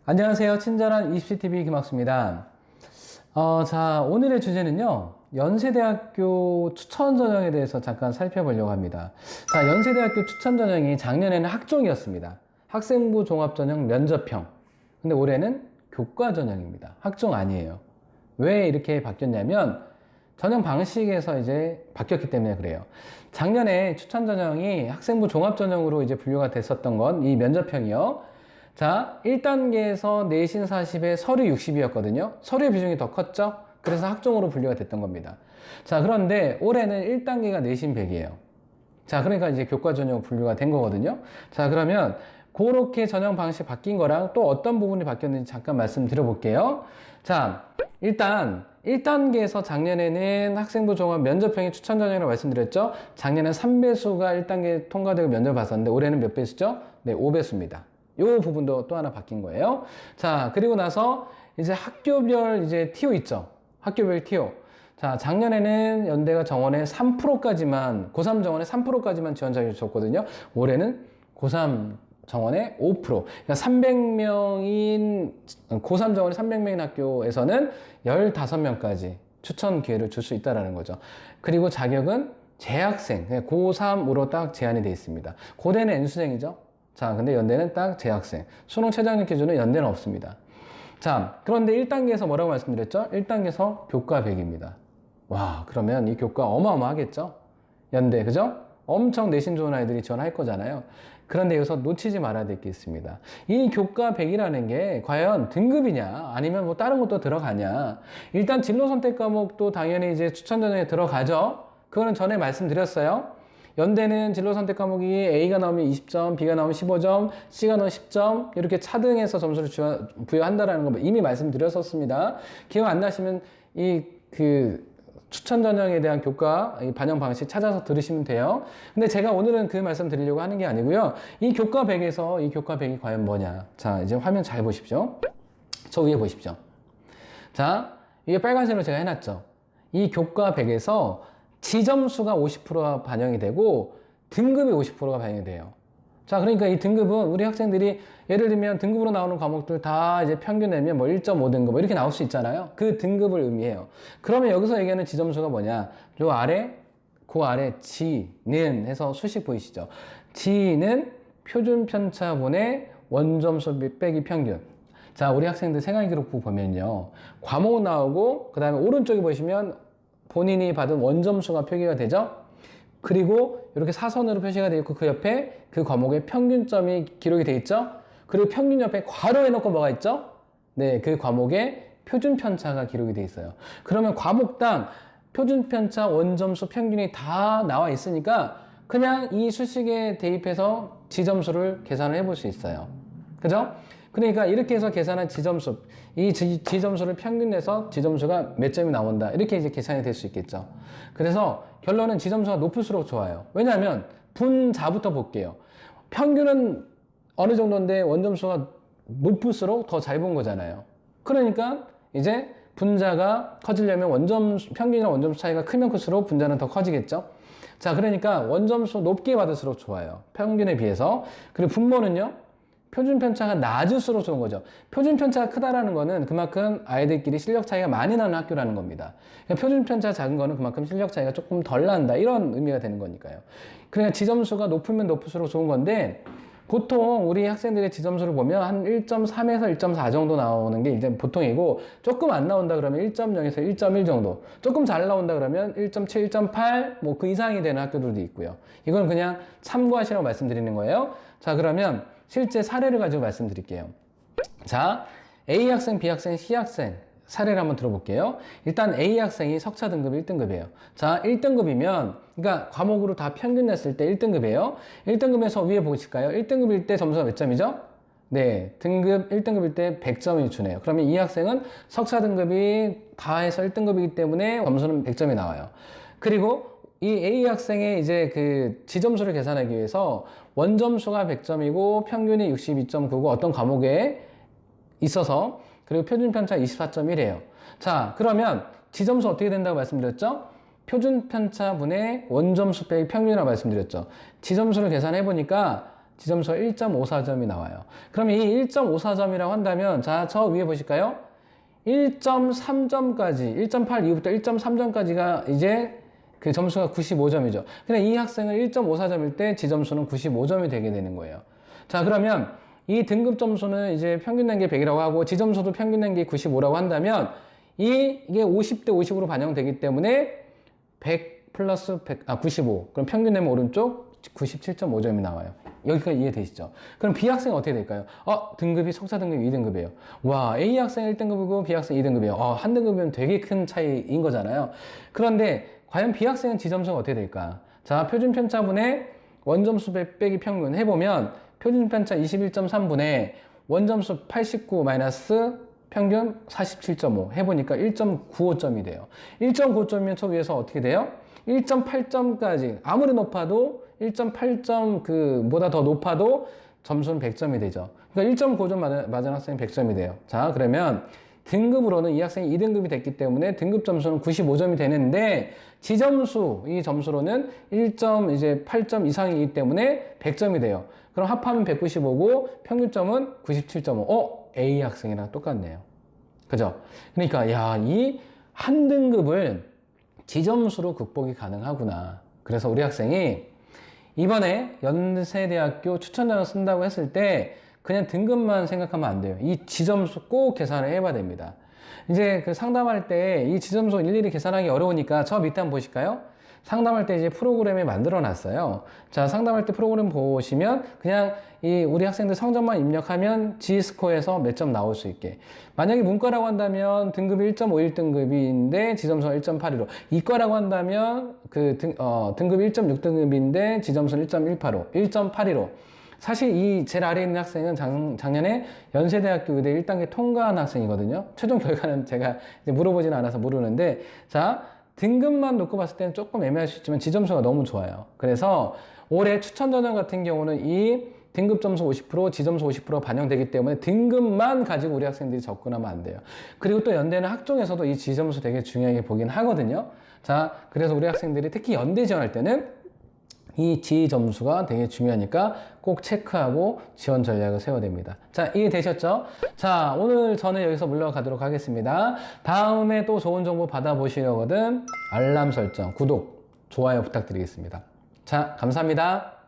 안녕하세요. 친절한 20ctv 김학수입니다. 자, 오늘의 주제는요, 연세대학교 추천전형에 대해서 잠깐 살펴보려고 합니다. 자, 연세대학교 추천전형이 작년에는 학종이었습니다. 학생부 종합전형 면접형. 근데 올해는 교과전형입니다. 학종 아니에요. 왜 이렇게 바뀌었냐면, 전형 방식에서 이제 바뀌었기 때문에 그래요. 작년에 추천전형이 학생부 종합전형으로 이제 분류가 됐었던 건 이 면접형이요. 자, 1단계에서 내신 40에 서류 60이었거든요. 서류의 비중이 더 컸죠? 그래서 학종으로 분류가 됐던 겁니다. 자, 그런데 올해는 1단계가 내신 100이에요. 자, 그러니까 이제 교과 전형 분류가 된 거거든요. 자, 그러면 그렇게 전형 방식 바뀐 거랑 또 어떤 부분이 바뀌었는지 잠깐 말씀드려 볼게요. 자, 일단 1단계에서 작년에는 학생부 종합 면접형이 추천 전형이라고 말씀드렸죠. 작년에 3배수가 1단계 통과되고 면접을 봤었는데 올해는 몇 배수죠? 네, 5배수입니다. 요 부분도 또 하나 바뀐 거예요. 자, 그리고 나서 이제 학교별 이제 TO 있죠. 학교별 TO. 자, 작년에는 연대가 정원에 3%까지만, 고3 정원에 3%까지만 지원 자격을 줬거든요. 올해는 고3 정원에 5%. 그러니까 300명인, 고3 정원에 300명인 학교에서는 15명까지 추천 기회를 줄 수 있다는 거죠. 그리고 자격은 재학생, 고3으로 딱 제한이 되어 있습니다. 고대는 N수생이죠. 자, 근데 연대는 딱 재학생. 수능 최저학력 기준은 연대는 없습니다. 자, 그런데 1단계에서 뭐라고 말씀드렸죠? 1단계에서 교과 100입니다. 와, 그러면 이 교과 어마어마하겠죠? 연대, 그죠? 엄청 내신 좋은 아이들이 지원할 거잖아요. 그런데 여기서 놓치지 말아야 될 게 있습니다. 이 교과 100이라는 게 과연 등급이냐, 아니면 뭐 다른 것도 들어가냐. 일단 진로 선택 과목도 당연히 이제 추천 전형에 들어가죠? 그거는 전에 말씀드렸어요. 연대는 진로 선택 과목이 A가 나오면 20점, B가 나오면 15점, C가 나오면 10점 이렇게 차등해서 점수를 부여한다라는 거 이미 말씀드렸었습니다. 기억 안 나시면 이 추천 전형에 대한 교과 반영 방식 찾아서 들으시면 돼요. 근데 제가 오늘은 그 말씀 드리려고 하는 게 아니고요. 이 교과 100에서 이 교과 100이 과연 뭐냐. 자, 이제 화면 잘 보십시오. 저 위에 보십시오. 자, 이게 빨간색으로 제가 해놨죠. 이 교과 100에서 지점수가 50%가 반영이 되고 등급이 50%가 반영이 돼요. 자, 그러니까 이 등급은 우리 학생들이 예를 들면 등급으로 나오는 과목들 다 이제 평균 내면 뭐 1.5등급 뭐 이렇게 나올 수 있잖아요. 그 등급을 의미해요. 그러면 여기서 얘기하는 지점수가 뭐냐? 요 아래, 그 아래 G는 해서 수식 보이시죠? G는 표준 편차분의 원점수 빼기 평균. 자, 우리 학생들 생활기록부 보면요. 과목 나오고 그 다음에 오른쪽에 보시면 본인이 받은 원점수가 표기가 되죠. 그리고 이렇게 사선으로 표시가 되어 있고 그 옆에 그 과목의 평균점이 기록이 되어 있죠. 그리고 평균 옆에 괄호해 놓고 뭐가 있죠? 네, 그 과목의 표준 편차가 기록이 되어 있어요. 그러면 과목당 표준 편차, 원점수, 평균이 다 나와 있으니까 그냥 이 수식에 대입해서 지점수를 계산을 해볼 수 있어요. 그죠? 그러니까 이렇게 해서 계산한 지점수, 이 지점수를 평균 내서 지점수가 몇 점이 나온다. 이렇게 이제 계산이 될 수 있겠죠. 그래서 결론은 지점수가 높을수록 좋아요. 왜냐하면 분자부터 볼게요. 평균은 어느 정도인데 원점수가 높을수록 더 잘 본 거잖아요. 그러니까 이제 분자가 커지려면 평균이랑 원점수 차이가 크면 클수록 분자는 더 커지겠죠. 자, 그러니까 원점수 높게 받을수록 좋아요. 평균에 비해서. 그리고 분모는요. 표준 편차가 낮을수록 좋은 거죠. 표준 편차가 크다라는 거는 그만큼 아이들끼리 실력 차이가 많이 나는 학교라는 겁니다. 그러니까 표준 편차가 작은 거는 그만큼 실력 차이가 조금 덜 난다. 이런 의미가 되는 거니까요. 그러니까 지점수가 높으면 높을수록 좋은 건데 보통 우리 학생들의 지점수를 보면 한 1.3에서 1.4 정도 나오는 게 이제 보통이고 조금 안 나온다 그러면 1.0에서 1.1 정도, 조금 잘 나온다 그러면 1.7, 1.8 뭐 그 이상이 되는 학교들도 있고요. 이건 그냥 참고하시라고 말씀드리는 거예요. 자, 그러면 실제 사례를 가지고 말씀드릴게요. 자, A 학생, B 학생, C 학생 사례를 한번 들어볼게요. 일단 A 학생이 석차 등급 1등급이에요. 자, 1등급이면 그러니까 과목으로 다 평균 냈을 때 1등급이에요. 1등급에서 위에 보실까요? 1등급일 때 점수가 몇 점이죠? 네, 등급 1등급일 때 100점이 주네요. 그러면 이 학생은 석차 등급이 다 해서 1등급이기 때문에 점수는 100점이 나와요. 그리고 이 A 학생의 이제 그 지점수를 계산하기 위해서 원점수가 100점이고 평균이 62.9고 어떤 과목에 있어서 그리고 표준 편차 24.1이에요. 자, 그러면 지점수 어떻게 된다고 말씀드렸죠? 표준 편차분의 원점수 빼기 평균이라고 말씀드렸죠. 지점수를 계산해 보니까 지점수가 1.54점이 나와요. 그럼 이 1.54점이라고 한다면, 자, 저 위에 보실까요? 1.3점까지, 1.8 이후부터 1.3점까지가 이제 그 점수가 95점이죠. 근데 이 학생은 1.54점일 때 지점수는 95점이 되게 되는 거예요. 자, 그러면 이 등급 점수는 이제 평균 낸 게 100이라고 하고 지점수도 평균 낸 게 95라고 한다면 이게 50대 50으로 반영되기 때문에 100 플러스 95. 그럼 평균 내면 오른쪽 97.5점이 나와요. 여기까지 이해되시죠? 그럼 B 학생은 어떻게 될까요? 등급이 석사 등급이 2등급이에요. 와, A 학생 1등급이고 B 학생 2등급이에요. 한 등급이면 되게 큰 차이인 거잖아요. 그런데 과연 B 학생은 지점수가 어떻게 될까? 자, 표준 편차분의 원점수 빼기 평균 해보면 표준 편차 21.3분의 원점수 89 마이너스 평균 47.5 해보니까 1.95점이 돼요. 1.95점이면 저 위에서 어떻게 돼요? 1.8점까지 아무리 높아도 1.8점 그보다 더 높아도 점수는 100점이 되죠. 그러니까 1.5점 맞은 학생은 100점이 돼요. 자, 그러면 등급으로는 이 학생이 2등급이 됐기 때문에 등급 점수는 95점이 되는데 지점수 이 점수로는 1.8점 이상이기 때문에 100점이 돼요. 그럼 합하면 195고 평균점은 97.5. A 학생이랑 똑같네요. 그죠? 그러니까 야, 이 한 등급을 지점수로 극복이 가능하구나. 그래서 우리 학생이 이번에 연세대학교 추천전형 쓴다고 했을 때 그냥 등급만 생각하면 안 돼요. 이 지점수 꼭 계산을 해봐야 됩니다. 이제 그 상담할 때 이 지점수 일일이 계산하기 어려우니까 저 밑에 한번 보실까요? 상담할 때 이제 프로그램을 만들어 놨어요. 자, 상담할 때 프로그램 보시면 그냥 이 우리 학생들 성적만 입력하면 G스코어에서 몇 점 나올 수 있게. 만약에 문과라고 한다면 등급이 1.51등급인데 지점수가 1.82로. 이과라고 한다면 등급이 1.6등급인데 지점수는 1.185, 1.82로. 사실 이 제일 아래에 있는 학생은 작년에 연세대학교 의대 1단계 통과한 학생이거든요. 최종 결과는 제가 이제 물어보지는 않아서 모르는데, 자, 등급만 놓고 봤을 때는 조금 애매할 수 있지만 지점수가 너무 좋아요. 그래서 올해 추천전형 같은 경우는 이 등급 점수 50%, 지점수 50% 반영되기 때문에 등급만 가지고 우리 학생들이 접근하면 안 돼요. 그리고 또 연대는 학종에서도 이 지점수 되게 중요하게 보긴 하거든요. 자, 그래서 우리 학생들이 특히 연대 지원할 때는 이 지점수가 되게 중요하니까 꼭 체크하고 지원 전략을 세워야 됩니다. 자, 이해되셨죠? 자, 오늘 저는 여기서 물러가도록 하겠습니다. 다음에 또 좋은 정보 받아보시려거든 알람 설정, 구독, 좋아요 부탁드리겠습니다. 자, 감사합니다.